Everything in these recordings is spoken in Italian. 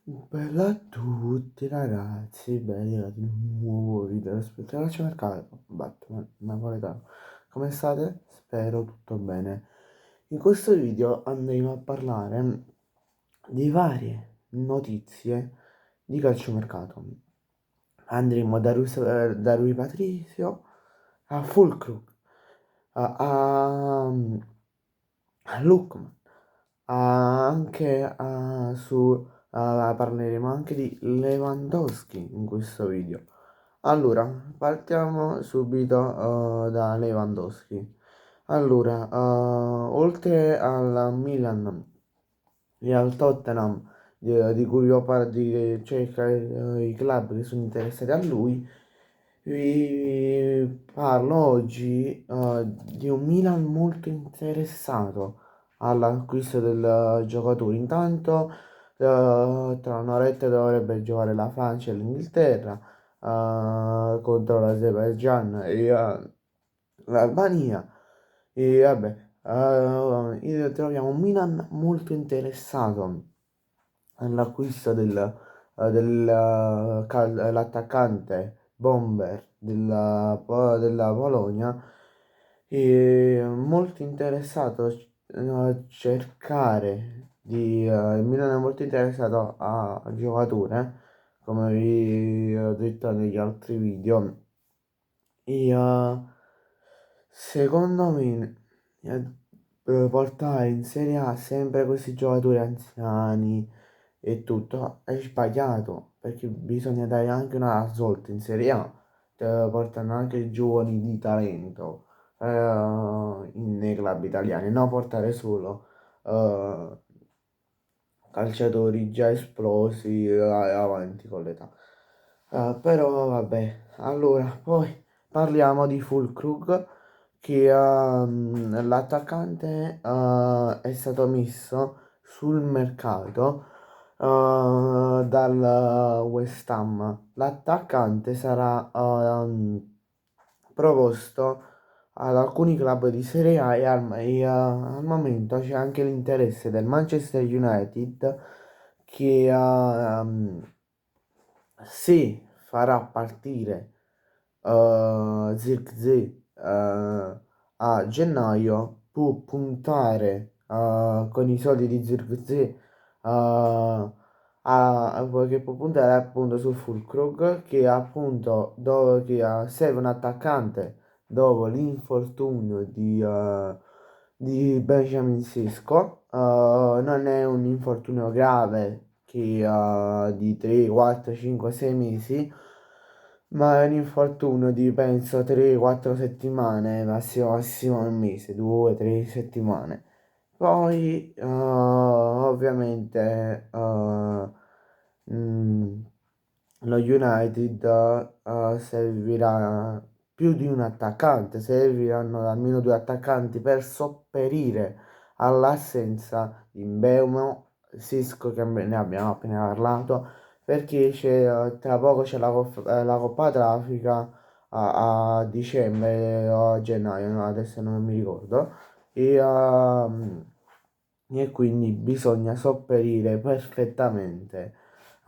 Bella a tutti ragazzi, belli di un nuovo video del calciomercato, Batman, napoletano. Come state? Spero tutto bene. In questo video andremo a parlare di varie notizie di calciomercato. Andremo da Rui Patricio a Fulkrug, a Lookman, parleremo anche di Lewandowski in questo video. Allora, partiamo subito da Lewandowski. Allora, oltre al Milan e al Tottenham, di cui ho parlato, cioè i club che sono interessati a lui, vi parlo oggi di un Milan molto interessato all'acquisto del giocatore. Intanto, tra un'oretta dovrebbe giocare la Francia e l'Inghilterra contro l'Azerbaijan e l'Albania. E vabbè, troviamo un Milan molto interessato all'acquisto dell'attaccante bomber della Polonia e molto interessato a cercare il Milan è molto interessato a giocatore, come vi ho detto negli altri video. E secondo me portare in Serie A sempre questi giocatori anziani e tutto è sbagliato perché bisogna dare anche una svolta in Serie A, portando anche i giovani di talento nei club italiani, non portare solo eh, calciatori già esplosi avanti con l'età. Però vabbè, allora poi parliamo di Fulkrug che l'attaccante è stato messo sul mercato dal West Ham. L'attaccante sarà proposto ad alcuni club di Serie A al momento c'è anche l'interesse del Manchester United che se farà partire Zirkzee a gennaio può puntare con i soldi di Zirkzee che può puntare appunto sul Fulkrug che appunto serve un attaccante dopo l'infortunio di Benjamin Sesko. Non è un infortunio grave che di 3, 4, 5, 6 mesi, ma è un infortunio di penso 3, 4 settimane, massimo un mese, 2, 3 settimane. Poi ovviamente mm, lo United servirà più di un attaccante, serviranno almeno due attaccanti per sopperire all'assenza di Mbeumo, Sisco che ne abbiamo appena parlato, perché tra poco c'è la Coppa d'Africa a dicembre o a gennaio, no, adesso non mi ricordo, e quindi bisogna sopperire perfettamente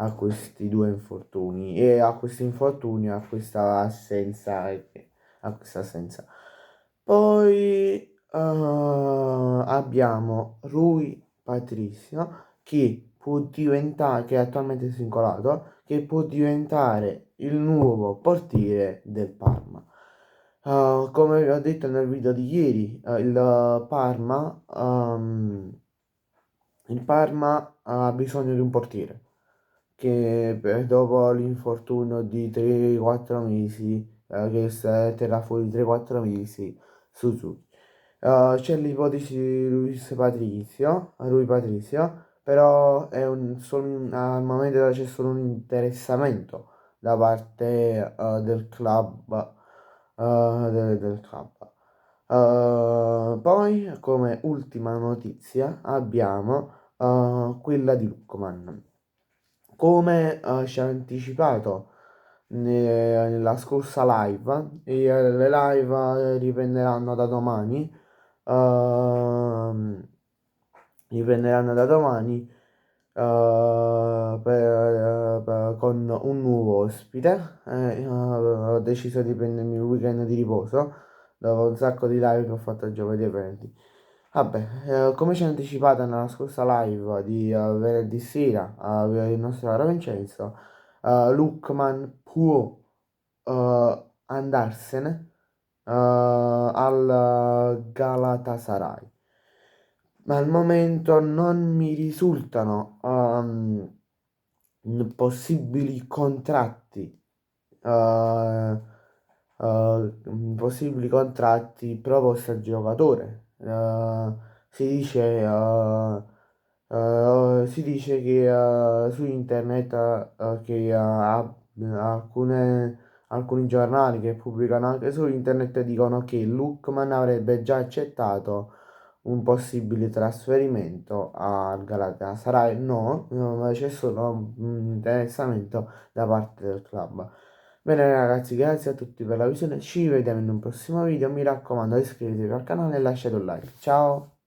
a questi due infortuni e a questo infortunio, a questa assenza. Poi abbiamo Rui Patricio che attualmente è svincolato, che può diventare il nuovo portiere del Parma. Come vi ho detto nel video di ieri, il Parma ha bisogno di un portiere che dopo l'infortunio di 3-4 mesi, terrà fuori 3-4 mesi su. C'è l'ipotesi di Rui Patrizio, però al momento c'è solo un interessamento da parte del club. Del club. Poi, come ultima notizia, abbiamo quella di Lookman. Come ci ha anticipato nella scorsa live, le live riprenderanno da domani. ehm, riprenderanno da domani un nuovo ospite, ho deciso di prendermi il weekend di riposo dopo un sacco di live che ho fatto giovedì e venerdì. Vabbè, come ci ha anticipato nella scorsa live di venerdì sera, il nostro caro Vincenzo, Lookman può andarsene al Galatasaray. Ma al momento non mi risultano possibili contratti, proposti al giocatore. Si dice che su internet che alcuni giornali che pubblicano anche su internet dicono che Lookman avrebbe già accettato un possibile trasferimento al Galatasaray. No, no, ma c'è solo un interessamento da parte del club. Bene ragazzi, grazie a tutti per la visione, ci vediamo in un prossimo video, mi raccomando iscrivetevi al canale e lasciate un like. Ciao!